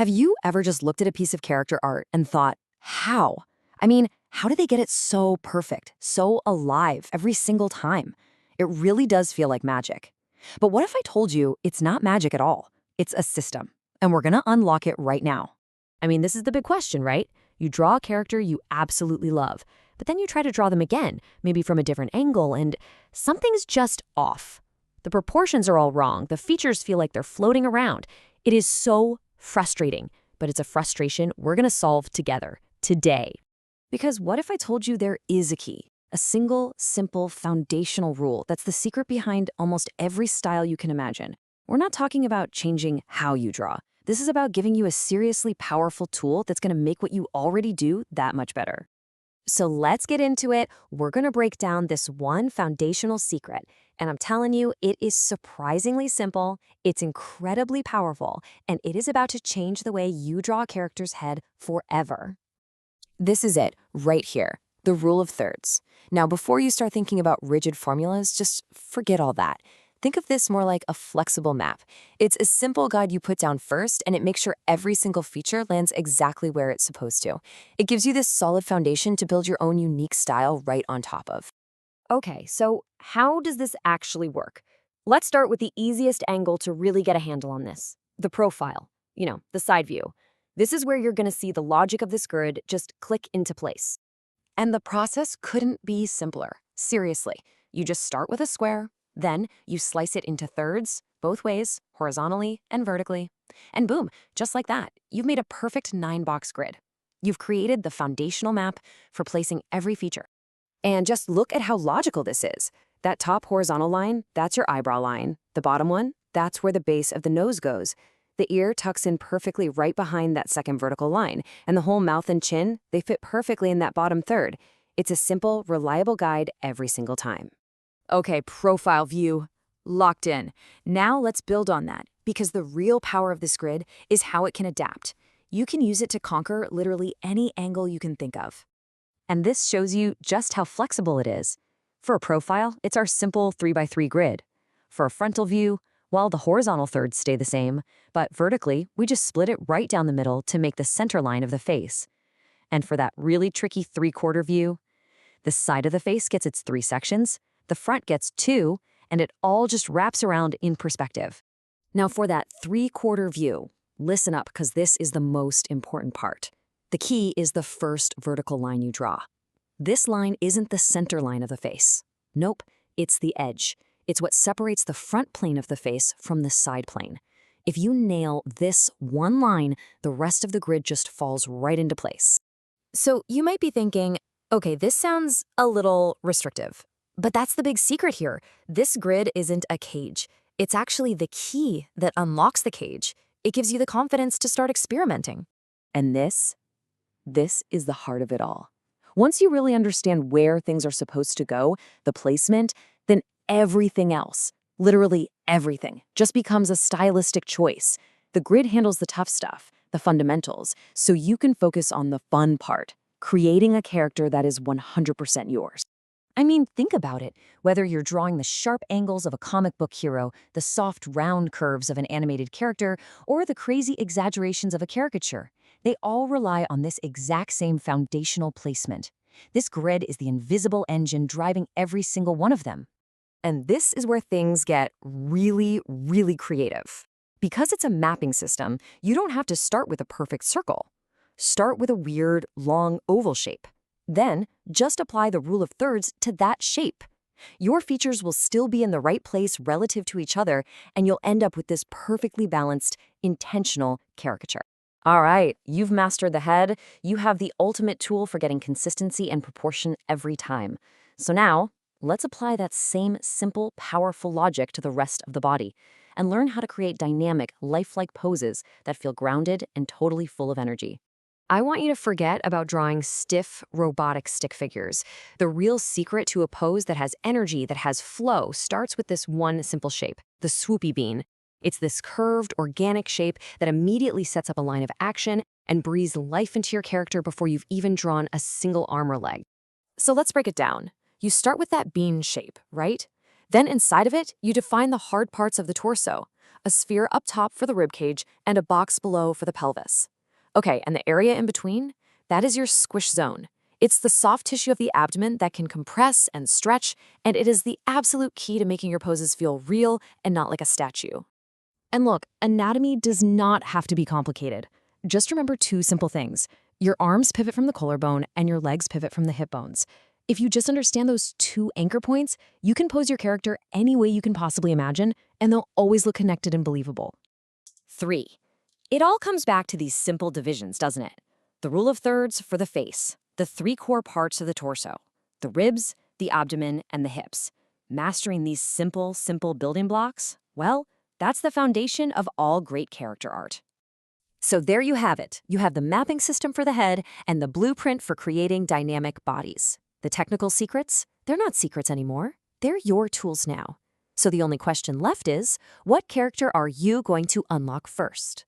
Have you ever just looked at a piece of character art and thought, how? I mean, how do they get it so perfect, so alive every single time? It really does feel like magic. But what if I told you it's not magic at all? It's a system, and we're gonna unlock it right now. I mean, this is the big question, right? You draw a character you absolutely love, but then you try to draw them again, maybe from a different angle, and something's just off. The proportions are all wrong. The features feel like they're floating around. It is so frustrating, but it's a frustration we're going to solve together, today. Because what if I told you there is a key? A single, simple, foundational rule that's the secret behind almost every style you can imagine. We're not talking about changing how you draw. This is about giving you a seriously powerful tool that's going to make what you already do that much better. So let's get into it. We're going to break down this one foundational secret. And I'm telling you, it is surprisingly simple, it's incredibly powerful, and it is about to change the way you draw a character's head forever. This is it, right here, the rule of thirds. Now, before you start thinking about rigid formulas, just forget all that. Think of this more like a flexible map. It's a simple guide you put down first, and it makes sure every single feature lands exactly where it's supposed to. It gives you this solid foundation to build your own unique style right on top of. Okay, so how does this actually work? Let's start with the easiest angle to really get a handle on this, the profile, the side view. This is where you're going to see the logic of this grid just click into place. And the process couldn't be simpler. Seriously, you just start with a square, then you slice it into thirds, both ways, horizontally and vertically. And boom, just like that, you've made a perfect 9-box grid. You've created the foundational map for placing every feature. And just look at how logical this is. That top horizontal line, that's your eyebrow line. The bottom one, that's where the base of the nose goes. The ear tucks in perfectly right behind that second vertical line, and the whole mouth and chin, they fit perfectly in that bottom third. It's a simple, reliable guide every single time. Okay, profile view, locked in. Now let's build on that, because the real power of this grid is how it can adapt. You can use it to conquer literally any angle you can think of. And this shows you just how flexible it is. For a profile, it's our simple 3x3 grid. For a frontal view, well, the horizontal thirds stay the same, but vertically, we just split it right down the middle to make the center line of the face. And for that really tricky 3/4 view, the side of the face gets its 3 sections, the front gets 2, and it all just wraps around in perspective. Now for that 3/4 view, listen up, because this is the most important part. The key is the first vertical line you draw. This line isn't the center line of the face. Nope, it's the edge. It's what separates the front plane of the face from the side plane. If you nail this one line, the rest of the grid just falls right into place. So you might be thinking, okay, this sounds a little restrictive. But that's the big secret here. This grid isn't a cage. It's actually the key that unlocks the cage. It gives you the confidence to start experimenting. And this is the heart of it all. Once you really understand where things are supposed to go, the placement, then everything else, literally everything, just becomes a stylistic choice. The grid handles the tough stuff, the fundamentals, so you can focus on the fun part, creating a character that is 100% yours. I mean, think about it. Whether you're drawing the sharp angles of a comic book hero, the soft, round curves of an animated character, or the crazy exaggerations of a caricature, they all rely on this exact same foundational placement. This grid is the invisible engine driving every single one of them. And this is where things get really, really creative. Because it's a mapping system, you don't have to start with a perfect circle. Start with a weird, long oval shape. Then, just apply the rule of thirds to that shape. Your features will still be in the right place relative to each other, and you'll end up with this perfectly balanced, intentional caricature. All right, you've mastered the head. You have the ultimate tool for getting consistency and proportion every time. So now, let's apply that same simple, powerful logic to the rest of the body and learn how to create dynamic, lifelike poses that feel grounded and totally full of energy. I want you to forget about drawing stiff, robotic stick figures. The real secret to a pose that has energy, that has flow, starts with this one simple shape, the swoopy bean. It's this curved, organic shape that immediately sets up a line of action and breathes life into your character before you've even drawn a single arm or leg. So let's break it down. You start with that bean shape, right? Then inside of it, you define the hard parts of the torso. a sphere up top for the ribcage, and a box below for the pelvis. Okay, and the area in between? That is your squish zone. It's the soft tissue of the abdomen that can compress and stretch, and it is the absolute key to making your poses feel real and not like a statue. And look, anatomy does not have to be complicated. Just remember two simple things. Your arms pivot from the collarbone and your legs pivot from the hip bones. If you just understand those two anchor points, you can pose your character any way you can possibly imagine, and they'll always look connected and believable. 3. It all comes back to these simple divisions, doesn't it? The rule of thirds for the face, the three core parts of the torso, the ribs, the abdomen, and the hips. Mastering these simple building blocks, well, that's the foundation of all great character art. So there you have it. You have the mapping system for the head and the blueprint for creating dynamic bodies. The technical secrets? They're not secrets anymore. They're your tools now. So the only question left is, what character are you going to unlock first?